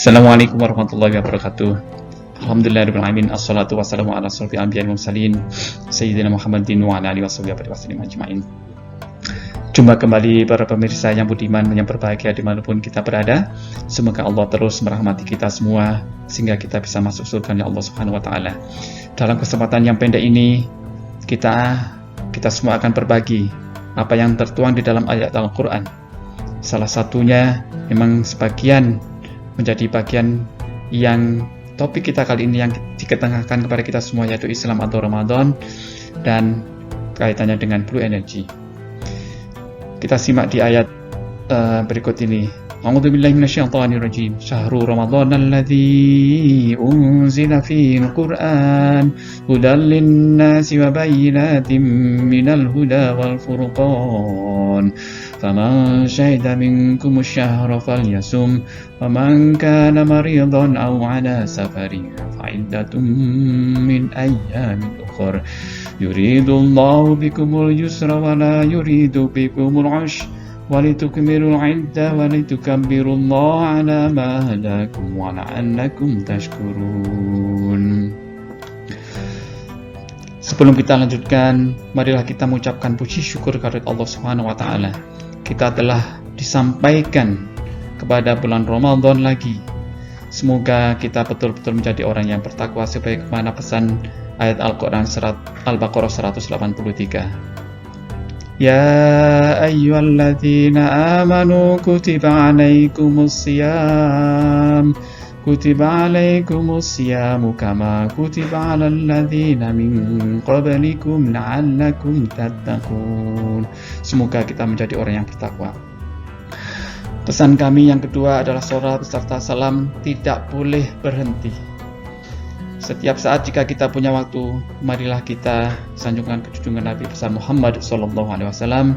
Assalamualaikum warahmatullahi wabarakatuh. Alhamdulillahirabbil alamin. Assalatu wassalamu ala asyrofil anbiya'i wal mursalin sayyidina Muhammadin wa ala alihi wasallam ajmain. Jumpa kembali para pemirsa yang budiman, yang berbahagia dimanapun kita berada. Semoga Allah terus merahmati kita semua sehingga kita bisa masuk surga Allah Subhanahu wa taala. Dalam kesempatan yang pendek ini kita semua akan berbagi apa yang tertuang di dalam ayat Al-Qur'an. Salah satunya memang sebagian menjadi bagian yang topik kita kali ini yang diketengahkan kepada kita semua, yaitu Islam atau Ramadan dan kaitannya dengan Blue Energy. Kita simak di ayat berikut ini. A'udzubillahi minasyaitonirrajim. Syahrul Ramadan alladzi unzila fihi al-Qur'an hudan lin-nasi wa bayyinatin minal huda wal furqan. Faman syahida minkum asy-syahra falyasum wa man kana maridan aw 'ala safarin fa'iddatun min ayyamin ukhra. Yuridullahu bikumul yusra wa la yuridu bikumul 'usra walitukmilul 'iddah walitukabbirullaha 'ala ma hadakum wa la'allakum tashkurun. Sebelum kita lanjutkan, marilah kita mengucapkan puji syukur kepada Allah Subhanahu wa taala. Kita telah disampaikan kepada bulan Ramadan lagi. Semoga kita betul-betul menjadi orang yang bertakwa sebagaimana pesan ayat Al-Qur'an surat Al-Baqarah 183. Ya ayyuhalladzina amanu kutiba alaikumus siyamu kama kutiba alal ladzina min qablikum la'allakum tattaqun. Semoga kita menjadi orang yang bertakwa. Pesan kami yang kedua adalah sholawat beserta salam tidak boleh berhenti. Setiap saat jika kita punya waktu, marilah kita sanjungkan junjungan Nabi besar Muhammad SAW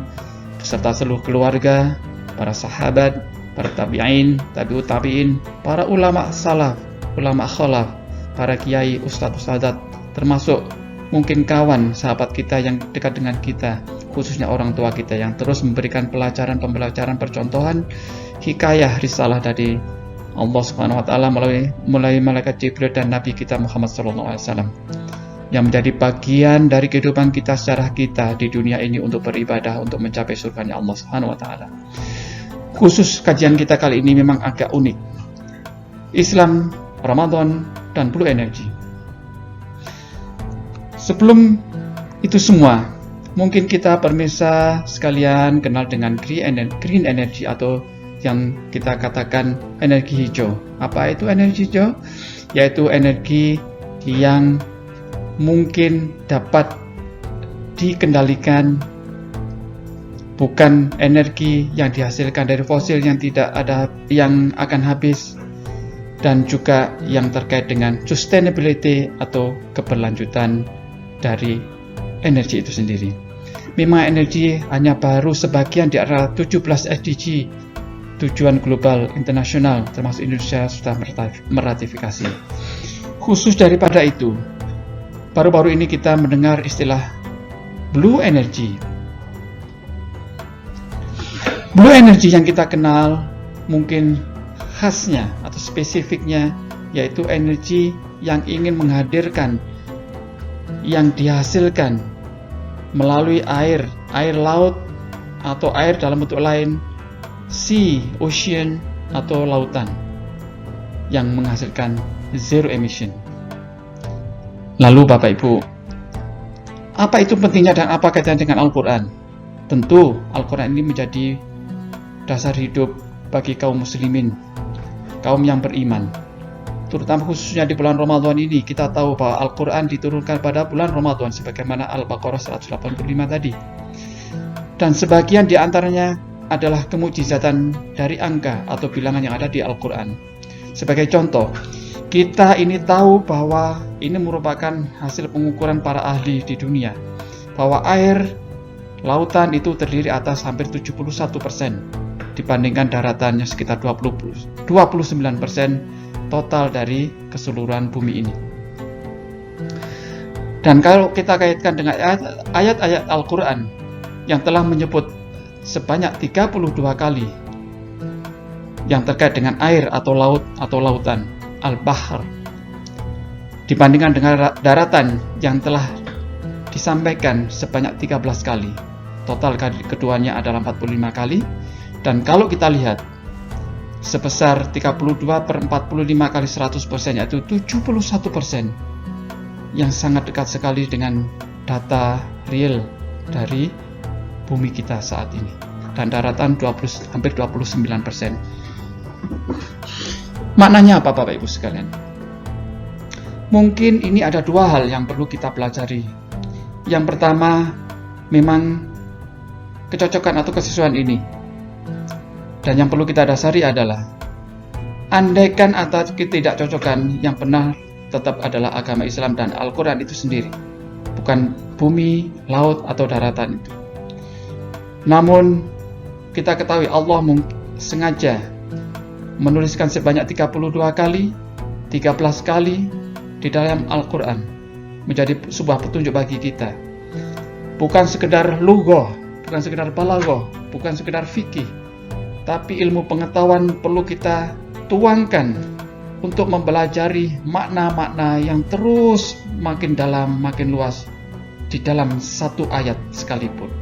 beserta seluruh keluarga, para sahabat, para tabi'in, tabi'ut tabi'in, para ulama salaf, ulama khalaf, para kiai, ustadz, termasuk mungkin kawan, sahabat kita yang dekat dengan kita, khususnya orang tua kita yang terus memberikan pembelajaran, percontohan, hikayah, risalah dari Allah Subhanahu wa taala melalui malaikat Jibril dan Nabi kita Muhammad SAW yang menjadi bagian dari kehidupan kita sejarah kita di dunia ini untuk beribadah, untuk mencapai surganya Allah Subhanahu wa taala. Khusus kajian kita kali ini memang agak unik. Islam, Ramadan, dan Blue Energy. Sebelum itu semua, mungkin kita pemirsa sekalian kenal dengan green energy atau yang kita katakan energi hijau. Apa itu energi hijau? Yaitu energi yang mungkin dapat dikendalikan, bukan energi yang dihasilkan dari fosil yang tidak ada, yang akan habis, dan juga yang terkait dengan sustainability atau keberlanjutan dari energi itu sendiri. Memang energi hanya baru sebagian di antara 17 SDG tujuan global internasional, termasuk Indonesia sudah meratifikasi. Khusus daripada itu, baru-baru ini kita mendengar istilah Blue Energy. Blue Energy yang kita kenal mungkin khasnya atau spesifiknya yaitu energi yang ingin menghadirkan, yang dihasilkan melalui air laut atau air dalam bentuk lain, sea, ocean atau lautan, yang menghasilkan zero emission. Lalu Bapak Ibu, apa itu pentingnya dan apa kaitannya dengan Al-Quran? Tentu Al-Quran ini menjadi dasar hidup bagi kaum muslimin, kaum yang beriman. Terutama khususnya di bulan Ramadan ini, kita tahu bahwa Al-Quran diturunkan pada bulan Ramadan sebagaimana Al-Baqarah 185 tadi. Dan sebagian di antaranya adalah kemujizatan dari angka atau bilangan yang ada di Al-Quran. Sebagai contoh, kita ini tahu bahwa ini merupakan hasil pengukuran para ahli di dunia, bahwa air lautan itu terdiri atas hampir 71% dibandingkan daratannya sekitar 29% total dari keseluruhan bumi ini. Dan kalau kita kaitkan dengan ayat-ayat Al-Quran yang telah menyebut sebanyak 32 kali yang terkait dengan air atau laut atau lautan, al-bahr, dibandingkan dengan daratan yang telah disampaikan sebanyak 13 kali. Total keduanya adalah 45 kali. Dan kalau kita lihat sebesar 32/45 kali 100%, yaitu 71%, yang sangat dekat sekali dengan data real dari bumi kita saat ini. Dan daratan hampir 29%. Maknanya apa Bapak Ibu sekalian? Mungkin ini ada dua hal yang perlu kita pelajari. Yang pertama, memang kecocokan atau kesesuaian ini. Dan yang perlu kita dasari adalah, andaikan atau ketidakcocokan, yang benar tetap adalah agama Islam dan Al-Quran itu sendiri, bukan bumi, laut, atau daratan itu. Namun, kita ketahui Allah sengaja menuliskan sebanyak 32 kali, 13 kali di dalam Al-Quran, menjadi sebuah petunjuk bagi kita. Bukan sekedar lughah, bukan sekedar balaghah, bukan sekedar fikih, tapi ilmu pengetahuan perlu kita tuangkan untuk mempelajari makna-makna yang terus makin dalam, makin luas di dalam satu ayat sekalipun.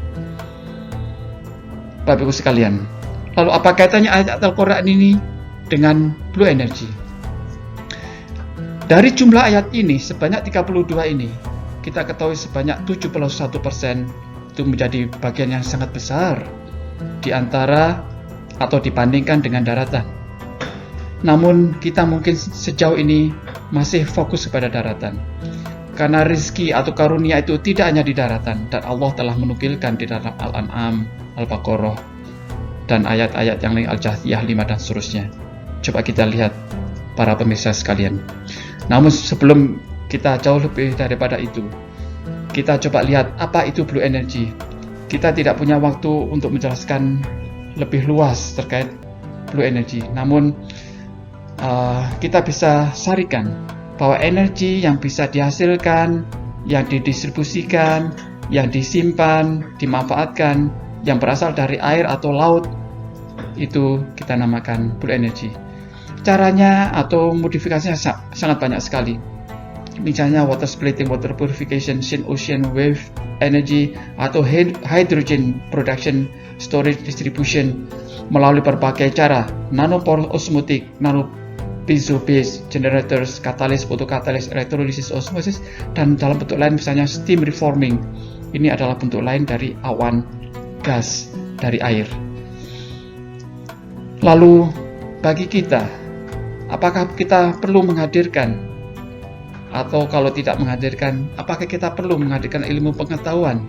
Bapak Ibu sekalian, lalu apa kaitannya ayat Al-Quran ini dengan Blue Energy? Dari jumlah ayat ini, sebanyak 32 ini, kita ketahui sebanyak 71% itu menjadi bagian yang sangat besar di antara atau dibandingkan dengan daratan. Namun kita mungkin sejauh ini masih fokus kepada daratan, karena rizki atau karunia itu tidak hanya di daratan, dan Allah telah menukilkan di dalam Al-An'am, Al-Baqarah, dan ayat-ayat yang lain, Al-Jathiyah 5 dan seterusnya. Coba kita lihat para pemirsa sekalian. Namun sebelum kita jauh lebih daripada itu, kita coba lihat apa itu Blue Energy. Kita tidak punya waktu untuk menjelaskan lebih luas terkait Blue Energy. Namun kita bisa sarikan bahwa energi yang bisa dihasilkan, yang didistribusikan, yang disimpan, dimanfaatkan, yang berasal dari air atau laut, itu kita namakan Blue Energy. Caranya atau modifikasinya sangat banyak sekali. Misalnya water splitting, water purification, ocean wave energy, atau hydrogen production, storage, distribution melalui berbagai cara, nanopore osmotic, piezo base generators, katalis, photokatalis, electrolysis, osmosis, dan dalam bentuk lain misalnya steam reforming. Ini adalah bentuk lain dari awan gas dari air. Lalu bagi kita, apakah kita perlu menghadirkan, atau kalau tidak menghadirkan, apakah kita perlu menghadirkan ilmu pengetahuan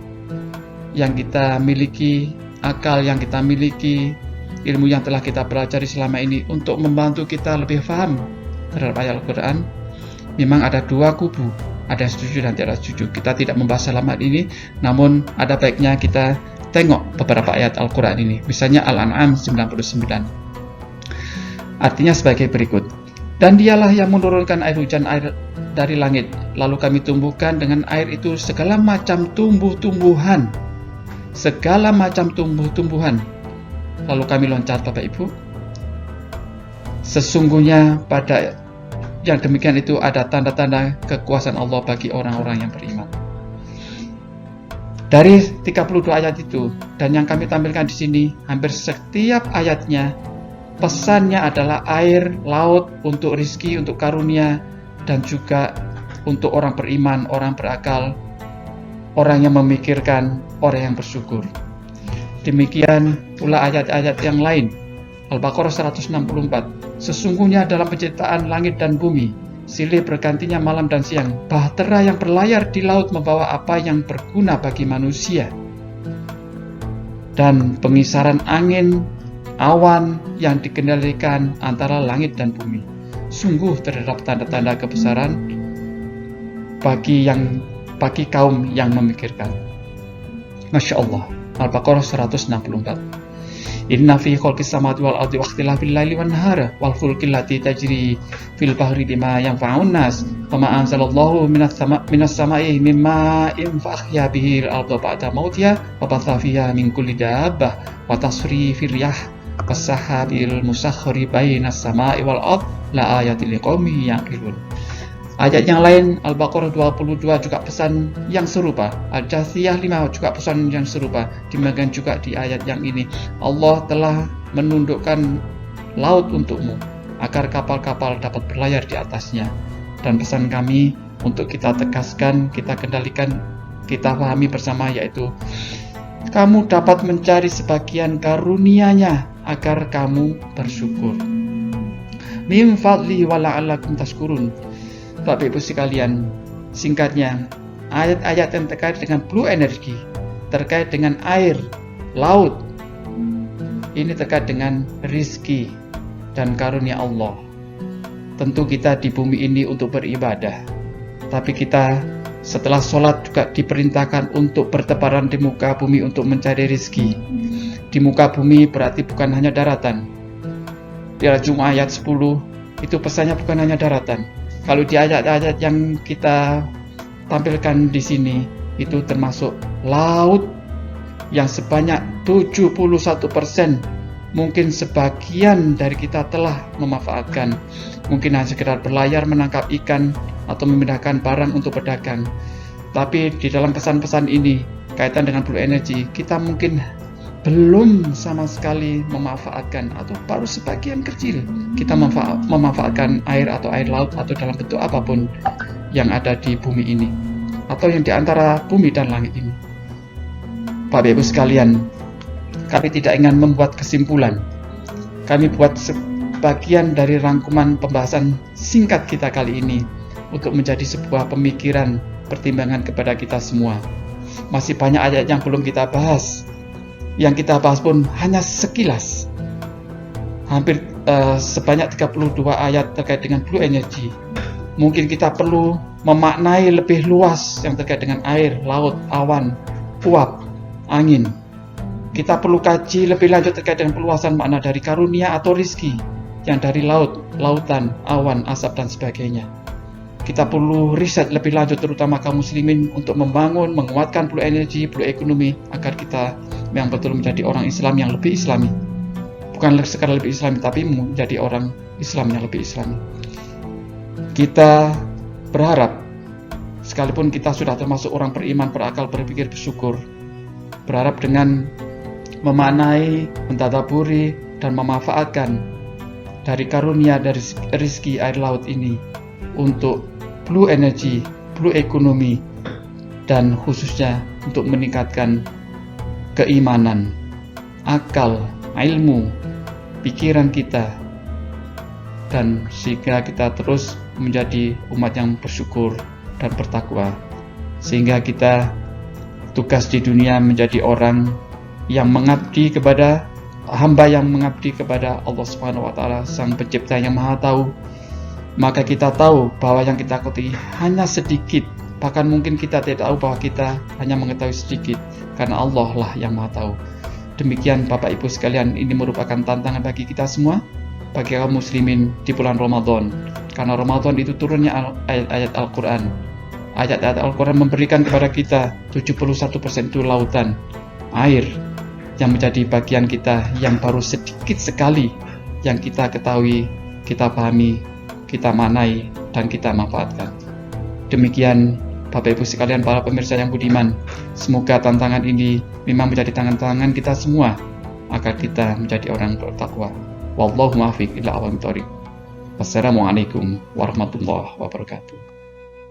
yang kita miliki, akal yang kita miliki, ilmu yang telah kita pelajari selama ini untuk membantu kita lebih paham terhadap ayat Al-Quran? Memang ada dua kubu, ada yang setuju dan tidak setuju. Kita tidak membahas selama ini, namun ada baiknya kita tengok beberapa ayat Al-Quran ini. Misalnya Al-An'am 99. Artinya sebagai berikut. Dan dialah yang menurunkan air hujan air dari langit, lalu kami tumbuhkan dengan air itu segala macam tumbuh-tumbuhan. Segala macam tumbuh-tumbuhan. Lalu kami loncat Bapak Ibu. Sesungguhnya pada yang demikian itu ada tanda-tanda kekuasaan Allah bagi orang-orang yang beriman. Dari 32 ayat itu, dan yang kami tampilkan di sini, hampir setiap ayatnya pesannya adalah air, laut, untuk rizki, untuk karunia, dan juga untuk orang beriman, orang berakal, orang yang memikirkan, orang yang bersyukur. Demikian pula ayat-ayat yang lain. Al-Baqarah 164. Sesungguhnya dalam penciptaan langit dan bumi, silih bergantinya malam dan siang, bahtera yang berlayar di laut membawa apa yang berguna bagi manusia, dan pengisaran angin, awan yang dikendalikan antara langit dan bumi. Sungguh terdapat tanda-tanda kebesaran bagi kaum yang memikirkan. Masya Allah. Al-Baqarah 164. Inna fi khalqis samawati wal ardi wa ikhtilafil laili wan nahari wal fulki allati tajri fil bahri bima yanfa'un nas wa ma anzalallahu minas sama'i mimma fa ahya bihi al-ardha ba'da mautiha wa batha fiha min kulli dabbah wa tasrifir riyah Wasahabil musakhkhari bainas sama'i wal ard la ayatil liqaumin yaqilun. Ayat yang lain Al-Baqarah 22 juga pesan yang serupa. Al-Jathiyah 5 juga pesan yang serupa. Demikian juga di ayat yang ini Allah telah menundukkan laut untukmu agar kapal-kapal dapat berlayar di atasnya. Dan pesan kami untuk kita tegaskan, kita kendalikan, kita pahami bersama, yaitu kamu dapat mencari sebagian karunia-Nya agar kamu bersyukur. Min fadli wa la'allakum tashkurun. Bapak Ibu sekalian, singkatnya, ayat-ayat yang terkait dengan blue energy, terkait dengan air, laut, ini terkait dengan rizki dan karunia Allah. Tentu kita di bumi ini untuk beribadah, tapi kita setelah sholat juga diperintahkan untuk bertebaran di muka bumi untuk mencari rizki. Di muka bumi berarti bukan hanya daratan. Di Al-Jumu'ah ayat 10 itu pesannya bukan hanya daratan. Kalau di ayat-ayat yang kita tampilkan di sini itu termasuk laut yang sebanyak 71%. Mungkin sebagian dari kita telah memanfaatkan, mungkin hanya sekedar berlayar menangkap ikan atau memindahkan barang untuk berdagang. Tapi di dalam pesan-pesan ini kaitan dengan blue energy, kita mungkin belum sama sekali memanfaatkan, atau baru sebagian kecil kita memanfaatkan air atau air laut atau dalam bentuk apapun yang ada di bumi ini atau yang di antara bumi dan langit ini. Bapak Ibu sekalian, kami tidak ingin membuat kesimpulan. Kami buat sebagian dari rangkuman pembahasan singkat kita kali ini untuk menjadi sebuah pemikiran, pertimbangan kepada kita semua. Masih banyak ayat yang belum kita bahas. Yang kita bahas pun hanya sekilas. Hampir sebanyak 32 ayat terkait dengan blue energy. Mungkin kita perlu memaknai lebih luas yang terkait dengan air, laut, awan, uap, angin. Kita perlu kaji lebih lanjut terkait dengan perluasan makna dari karunia atau rizki yang dari laut, lautan, awan, asap, dan sebagainya. Kita perlu riset lebih lanjut terutama kaum muslimin untuk membangun, menguatkan blue energy, blue economy agar kita yang betul menjadi orang Islam yang lebih islami. Bukan sekadar lebih islami, tapi menjadi orang Islam yang lebih islami. Kita berharap, sekalipun kita sudah termasuk orang beriman, berakal, berpikir, bersyukur, berharap dengan memaknai, mentadaburi, dan memanfaatkan dari karunia dari rizki air laut ini untuk blue energy, blue economy, dan khususnya untuk meningkatkan keimanan, akal, ilmu, pikiran kita, dan sehingga kita terus menjadi umat yang bersyukur dan bertakwa, sehingga kita tugas di dunia menjadi orang yang mengabdi kepada hamba yang mengabdi kepada Allah Subhanahu wa taala, Sang Pencipta yang Maha Tahu. Maka kita tahu bahwa yang kita ikuti hanya sedikit, bahkan mungkin kita tidak tahu bahwa kita hanya mengetahui sedikit, karena Allah lah yang Maha Tahu. Demikian Bapak Ibu sekalian, ini merupakan tantangan bagi kita semua, bagi kaum muslimin di bulan Ramadan. Karena Ramadan itu turunnya ayat-ayat Al-Quran. Ayat-ayat Al-Quran memberikan kepada kita 71% itu lautan, air, yang menjadi bagian kita yang baru sedikit sekali yang kita ketahui, kita pahami, kita manai, dan kita manfaatkan. Demikian Bapak Ibu sekalian, para pemirsa yang budiman, semoga tantangan ini memang menjadi tantangan kita semua agar kita menjadi orang bertakwa. Wallahu muwaffiq ila aqwamit thoriq. Wassalamualaikum warahmatullahi wabarakatuh.